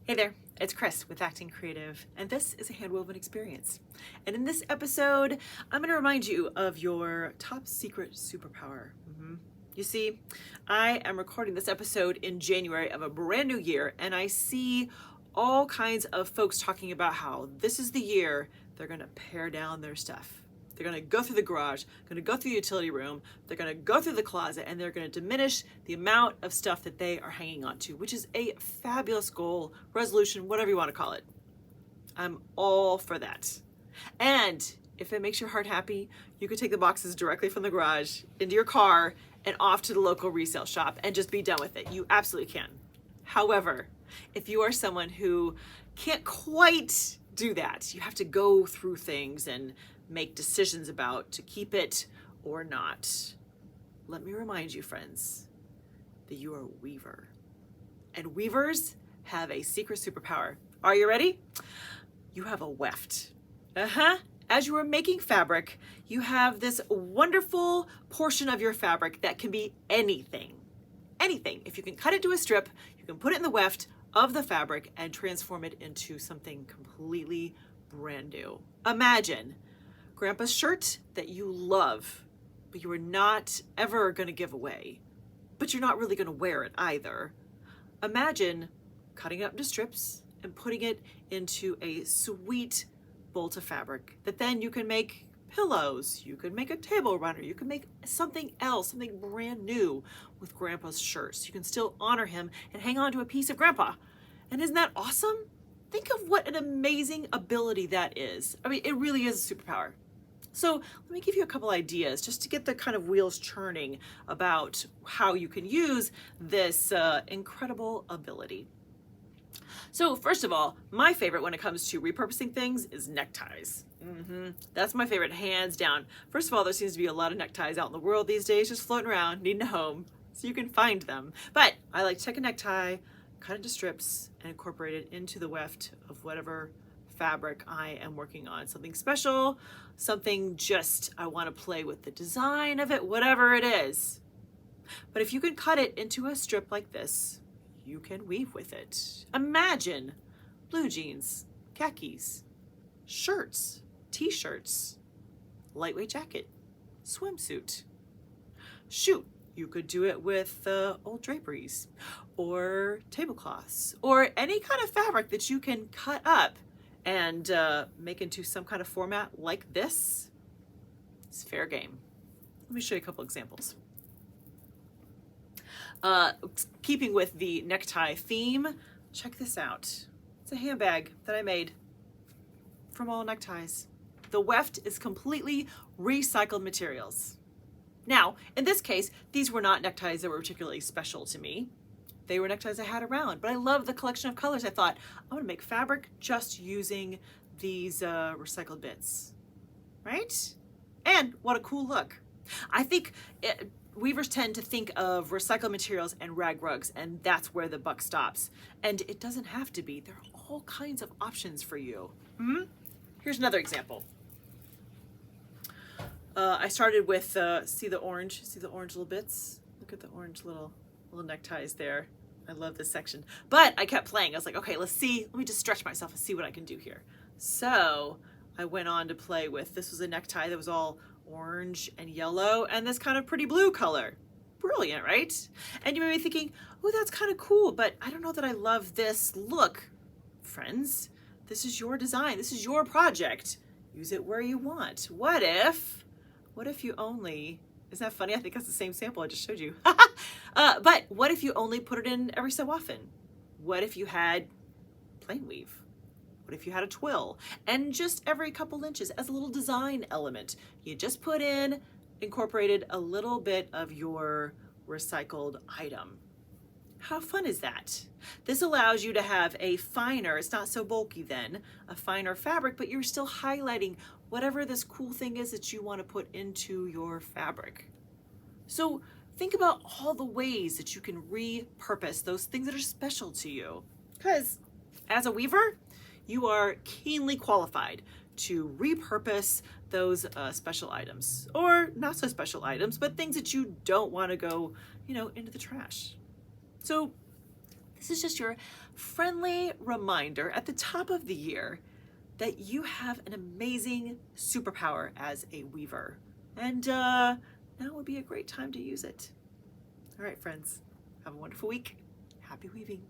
Hey there, it's Chris with Acting Creative, and this is a handwoven experience. And in this episode, I'm going to remind you of your top secret superpower. You see, I am recording this episode in January of a brand new year, and I see all kinds of folks talking about how this is the year they're going to pare down their stuff. They're going to go through the garage, going to go through the utility room, they're going to go through the closet, and they're going to diminish the amount of stuff that they are hanging on to, which is a fabulous goal, resolution, whatever you want to call it. I'm all for that. And if it makes your heart happy, you could take the boxes directly from the garage into your car and off to the local resale shop and just be done with it. You absolutely can. However, if you are someone who can't quite do that, you have to go through things and make decisions about to keep it or not. Let me remind you, friends, that you are a weaver. And weavers have a secret superpower. Are you ready? You have a weft. As you are making fabric, you have this wonderful portion of your fabric that can be anything. Anything. If you can cut it to a strip, you can put it in the weft of the fabric and transform it into something completely brand new. Imagine Grandpa's shirt that you love, but you are not ever going to give away, but you're not really going to wear it either. Imagine cutting it up into strips and putting it into a sweet bolt of fabric that then you can make pillows, you could make a table runner, you can make something else, something brand new with Grandpa's shirts. You can still honor him and hang on to a piece of Grandpa. And isn't that awesome? Think of what an amazing ability that is. I mean, it really is a superpower. So let me give you a couple ideas just to get the kind of wheels churning about how you can use this incredible ability. So first of all, my favorite when it comes to repurposing things is neckties. That's my favorite, hands down. First of all, there seems to be a lot of neckties out in the world these days just floating around, needing a home, so you can find them. But I like to take a necktie, cut it into strips, and incorporate it into the weft of whatever fabric I am working on. Something special, something just I want to play with the design of it, whatever it is. But if you can cut it into a strip like this, you can weave with it. Imagine blue jeans, khakis, shirts, t-shirts, lightweight jacket, swimsuit. Shoot, you could do it with old draperies or tablecloths or any kind of fabric that you can cut up and make into some kind of format like this. It's fair game. Let me show you a couple examples. Keeping with the necktie theme, check this out. It's a handbag that I made from all neckties. The weft is completely recycled materials. Now, in this case, these were not neckties that were particularly special to me. They were neckties I had around, but I love the collection of colors. I thought, I'm gonna make fabric just using these recycled bits, right? And what a cool look. I think weavers tend to think of recycled materials and rag rugs, and that's where the buck stops. And it doesn't have to be. There are all kinds of options for you. Here's another example. I started with, see the orange little bits? Look at the orange little neckties there. I love this section. But I kept playing. I was like, okay, let me just stretch myself and see what I can do here. So I went on to play with, this was a necktie that was all orange and yellow and this kind of pretty blue color. Brilliant, right? And you may be thinking, oh, that's kind of cool, but I don't know that I love this look. Friends, this is your design. This is your project. Use it where you want. What if you only, isn't that funny? I think that's the same sample I just showed you. But what if you only put it in every so often? What if you had plain weave? What if you had a twill? And just every couple inches as a little design element, you just put in, incorporated a little bit of your recycled item. How fun is that? This allows you to have a finer, it's not so bulky then, a finer fabric, but you're still highlighting whatever this cool thing is that you want to put into your fabric. So think about all the ways that you can repurpose those things that are special to you. Because as a weaver, you are keenly qualified to repurpose those special items, or not so special items, but things that you don't want to go, into the trash. So This is just your friendly reminder at the top of the year that you have an amazing superpower as a weaver. And now would be a great time to use it. All right, friends, have a wonderful week. Happy weaving.